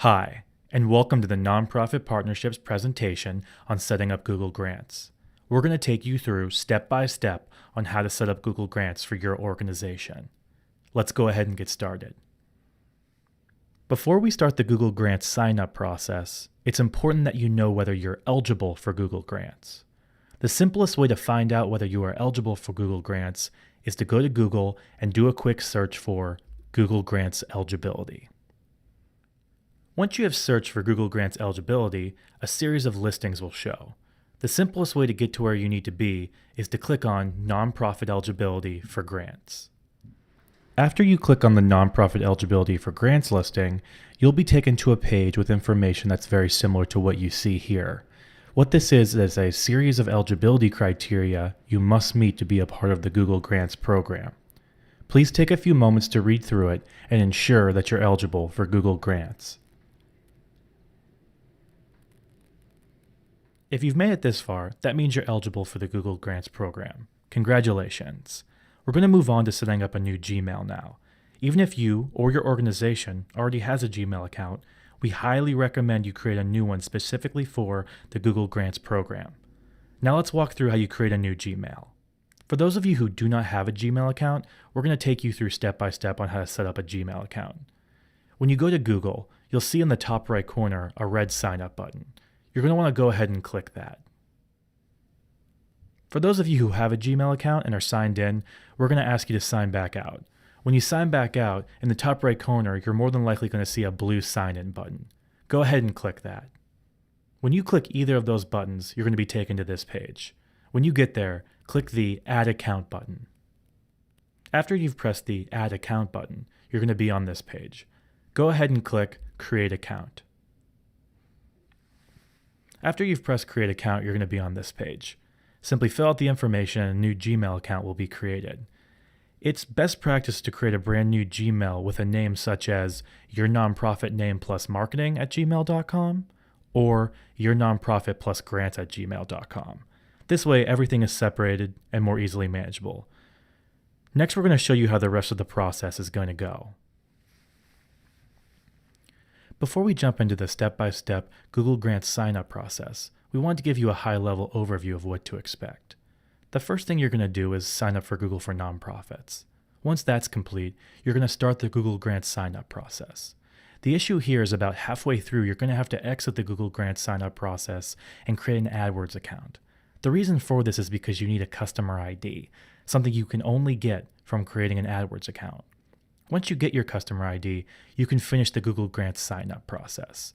Hi, and welcome to the Nonprofit Partnerships presentation on setting up Google Grants. We're going to take you through step by step on how to set up Google Grants for your organization. Let's go ahead and get started. Before we start the Google Grants sign-up process, it's important that you know whether you're eligible for Google Grants. The simplest way to find out whether you are eligible for Google Grants is to go to Google and do a quick search for Google Grants eligibility. Once you have searched for Google Grants eligibility, a series of listings will show. The simplest way to get to where you need to be is to click on Nonprofit Eligibility for Grants. After you click on the Nonprofit Eligibility for Grants listing, you'll be taken to a page with information that's very similar to what you see here. What this is a series of eligibility criteria you must meet to be a part of the Google Grants program. Please take a few moments to read through it and ensure that you're eligible for Google Grants. If you've made it this far, that means you're eligible for the Google Grants program. Congratulations. We're going to move on to setting up a new Gmail now. Even if you or your organization already has a Gmail account, we highly recommend you create a new one specifically for the Google Grants program. Now let's walk through how you create a new Gmail. For those of you who do not have a Gmail account, we're going to take you through step by step on how to set up a Gmail account. When you go to Google, you'll see in the top right corner a red sign up button. You're going to want to go ahead and click that. For those of you who have a Gmail account and are signed in, we're going to ask you to sign back out. When you sign back out, in the top right corner, you're more than likely going to see a blue sign in button. Go ahead and click that. When you click either of those buttons, you're going to be taken to this page. When you get there, click the Add Account button. After you've pressed the Add Account button, you're going to be on this page. Go ahead and click Create Account. After you've pressed Create Account, you're going to be on this page. Simply fill out the information and a new Gmail account will be created. It's best practice to create a brand new Gmail with a name such as your nonprofit name plus marketing at gmail.com or your nonprofit plus grants at gmail.com. This way, everything is separated and more easily manageable. Next, we're going to show you how the rest of the process is going to go. Before we jump into the step-by-step Google Grants sign-up process, we want to give you a high-level overview of what to expect. The first thing you're going to do is sign up for Google for Nonprofits. Once that's complete, you're going to start the Google Grants sign-up process. The issue here is about halfway through, you're going to have to exit the Google Grants sign-up process and create an AdWords account. The reason for this is because you need a customer ID, something you can only get from creating an AdWords account. Once you get your customer ID, you can finish the Google Grants sign-up process.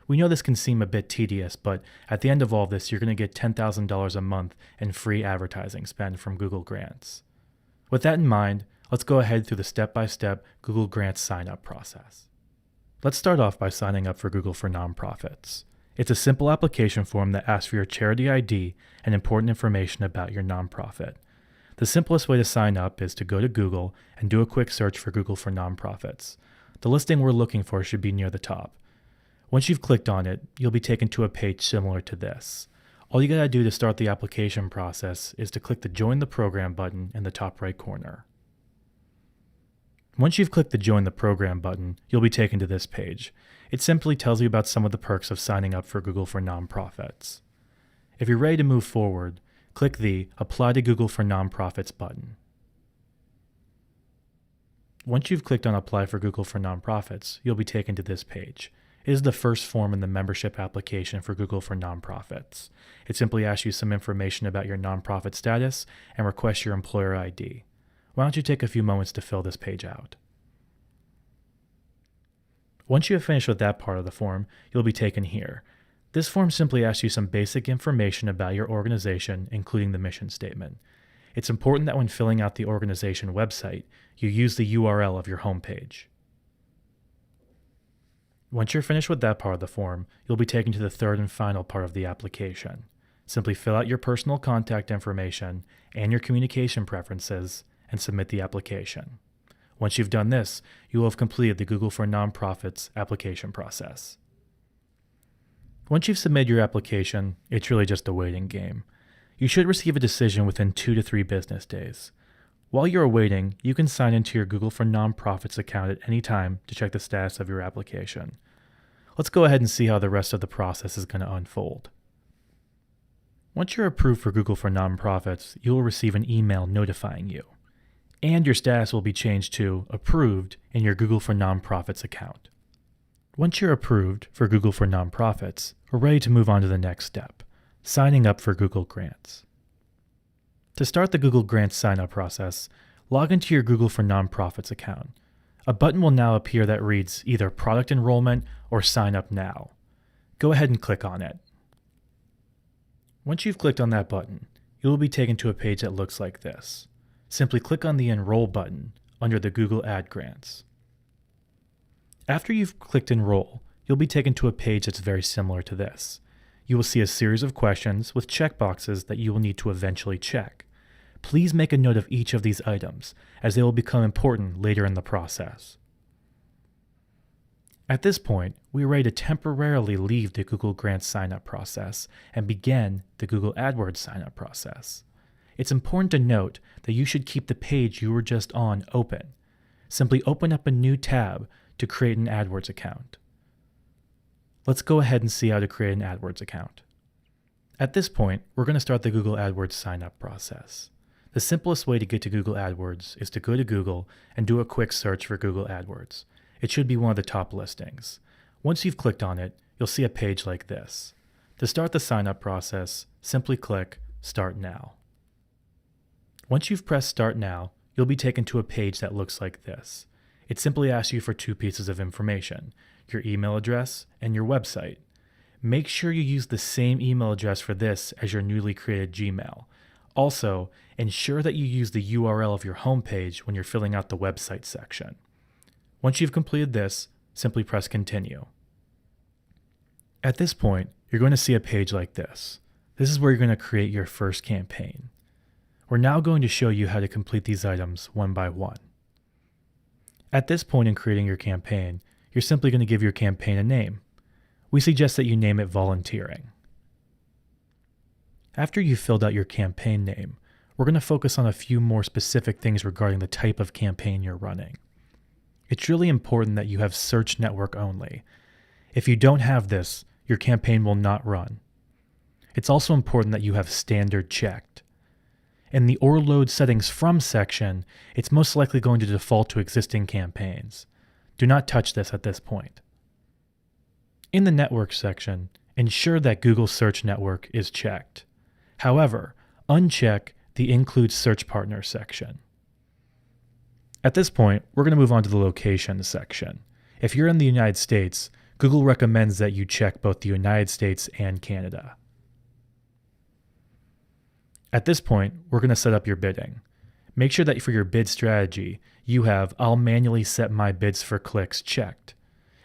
We know this can seem a bit tedious, but at the end of all this, you're going to get $10,000 a month in free advertising spend from Google Grants. With that in mind, let's go ahead through the step-by-step Google Grants sign-up process. Let's start off by signing up for Google for Nonprofits. It's a simple application form that asks for your charity ID and important information about your nonprofit. The simplest way to sign up is to go to Google and do a quick search for Google for Nonprofits. The listing we're looking for should be near the top. Once you've clicked on it, you'll be taken to a page similar to this. All you gotta do to start the application process is to click the Join the Program button in the top right corner. Once you've clicked the Join the Program button, you'll be taken to this page. It simply tells you about some of the perks of signing up for Google for Nonprofits. If you're ready to move forward, click the Apply to Google for Nonprofits button. Once you've clicked on Apply for Google for Nonprofits, you'll be taken to this page. It is the first form in the membership application for Google for Nonprofits. It simply asks you some information about your nonprofit status and requests your employer ID. Why don't you take a few moments to fill this page out? Once you have finished with that part of the form, you'll be taken here. This form simply asks you some basic information about your organization, including the mission statement. It's important that when filling out the organization website, you use the URL of your homepage. Once you're finished with that part of the form, you'll be taken to the third and final part of the application. Simply fill out your personal contact information and your communication preferences and submit the application. Once you've done this, you will have completed the Google for Nonprofits application process. Once you've submitted your application, it's really just a waiting game. You should receive a decision within 2 to 3 business days. While you're waiting, you can sign into your Google for Nonprofits account at any time to check the status of your application. Let's go ahead and see how the rest of the process is going to unfold. Once you're approved for Google for Nonprofits, you will receive an email notifying you, and your status will be changed to Approved in your Google for Nonprofits account. Once you're approved for Google for Nonprofits, we're ready to move on to the next step, signing up for Google Grants. To start the Google Grants sign-up process, log into your Google for Nonprofits account. A button will now appear that reads either Product Enrollment or Sign Up Now. Go ahead and click on it. Once you've clicked on that button, you will be taken to a page that looks like this. Simply click on the Enroll button under the Google Ad Grants. After you've clicked Enroll, you'll be taken to a page that's very similar to this. You will see a series of questions with checkboxes that you will need to eventually check. Please make a note of each of these items, as they will become important later in the process. At this point, we are ready to temporarily leave the Google Grants sign-up process and begin the Google AdWords sign-up process. It's important to note that you should keep the page you were just on open. Simply open up a new tab to create an AdWords account. Let's go ahead and see how to create an AdWords account. At this point, we're going to start the Google AdWords sign-up process. The simplest way to get to Google AdWords is to go to Google and do a quick search for Google AdWords. It should be one of the top listings. Once you've clicked on it, you'll see a page like this. To start the sign-up process, simply click Start Now. Once you've pressed Start Now, you'll be taken to a page that looks like this. It simply asks you for two pieces of information, your email address and your website. Make sure you use the same email address for this as your newly created Gmail. Also, ensure that you use the URL of your homepage when you're filling out the website section. Once you've completed this, simply press Continue. At this point, you're going to see a page like this. This is where you're going to create your first campaign. We're now going to show you how to complete these items one by one. At this point in creating your campaign, you're simply going to give your campaign a name. We suggest that you name it Volunteering. After you've filled out your campaign name, we're going to focus on a few more specific things regarding the type of campaign you're running. It's really important that you have search network only. If you don't have this, your campaign will not run. It's also important that you have standard checked. In the or load settings from section, it's most likely going to default to existing campaigns. Do not touch this at this point. In the network section, ensure that Google Search Network is checked. However, uncheck the Include Search Partner section. At this point, we're going to move on to the location section. If you're in the United States, Google recommends that you check both the United States and Canada. At this point, we're going to set up your bidding. Make sure that for your bid strategy, you have I'll manually set my bids for clicks checked.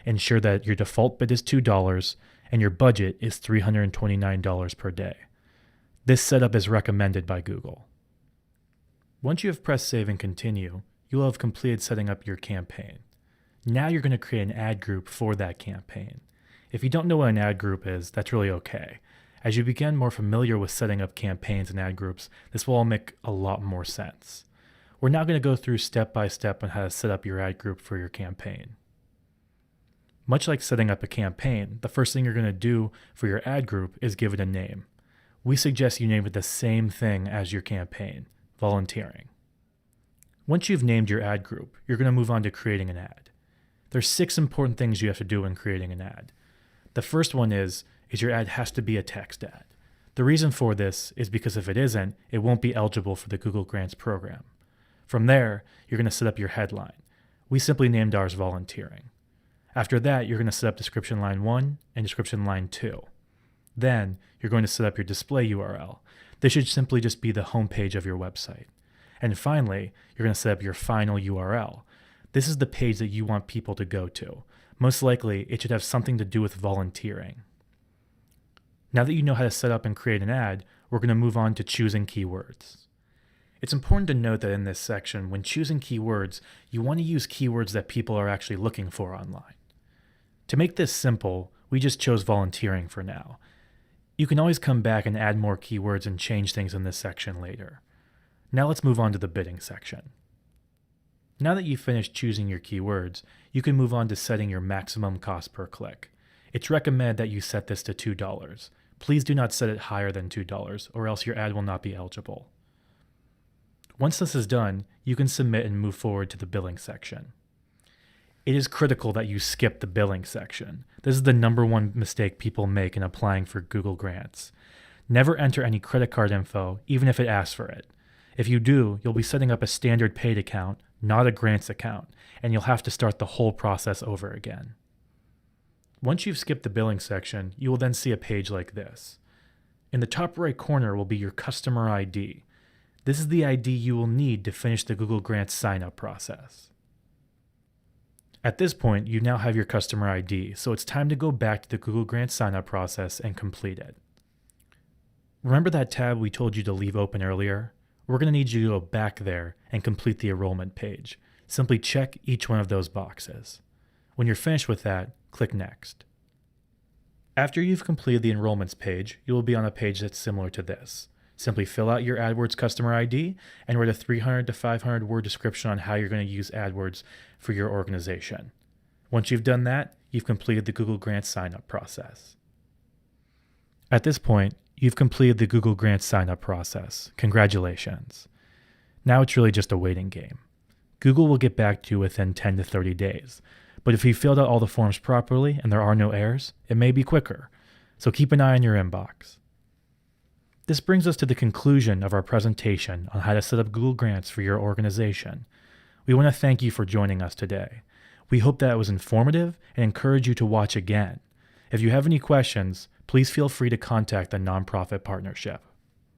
Ensure that your default bid is $2 and your budget is $329 per day. This setup is recommended by Google. Once you have pressed Save and Continue, you will have completed setting up your campaign. Now you're going to create an ad group for that campaign. If you don't know what an ad group is, that's really okay. As you begin more familiar with setting up campaigns and ad groups, this will all make a lot more sense. We're now going to go through step by step on how to set up your ad group for your campaign. Much like setting up a campaign, the first thing you're going to do for your ad group is give it a name. We suggest you name it the same thing as your campaign, Volunteering. Once you've named your ad group, you're going to move on to creating an ad. There's 6 important things you have to do when creating an ad. The first one is your ad has to be a text ad. The reason for this is because if it isn't, it won't be eligible for the Google Grants program. From there, you're going to set up your headline. We simply named ours Volunteering. After that, you're going to set up description line 1 and description line 2. Then, you're going to set up your display URL. This should simply just be the homepage of your website. And finally, you're going to set up your final URL. This is the page that you want people to go to. Most likely, it should have something to do with volunteering. Now that you know how to set up and create an ad, we're going to move on to choosing keywords. It's important to note that in this section, when choosing keywords, you want to use keywords that people are actually looking for online. To make this simple, we just chose volunteering for now. You can always come back and add more keywords and change things in this section later. Now let's move on to the bidding section. Now that you've finished choosing your keywords, you can move on to setting your maximum cost per click. It's recommended that you set this to $2. Please do not set it higher than $2 or else your ad will not be eligible. Once this is done, you can submit and move forward to the billing section. It is critical that you skip the billing section. This is the number one mistake people make in applying for Google Grants. Never enter any credit card info, even if it asks for it. If you do, you'll be setting up a standard paid account, not a grants account, and you'll have to start the whole process over again. Once you've skipped the billing section, you will then see a page like this. In the top right corner will be your customer ID. This is the ID you will need to finish the Google Grants sign-up process. At this point, you now have your customer ID, so it's time to go back to the Google Grants sign-up process and complete it. Remember that tab we told you to leave open earlier? We're going to need you to go back there and complete the enrollment page. Simply check each one of those boxes. When you're finished with that, click Next. After you've completed the enrollments page, you will be on a page that's similar to this. Simply fill out your AdWords customer ID and write a 300 to 500 word description on how you're going to use AdWords for your organization. Once you've done that, you've completed the Google Grants sign-up process. At this point, you've completed the Google Grants sign-up process. Congratulations. Now it's really just a waiting game. Google will get back to you within 10 to 30 days, but if you filled out all the forms properly and there are no errors, it may be quicker, so keep an eye on your inbox. This brings us to the conclusion of our presentation on how to set up Google Grants for your organization. We want to thank you for joining us today. We hope that it was informative and encourage you to watch again. If you have any questions, please feel free to contact the Nonprofit Partnership.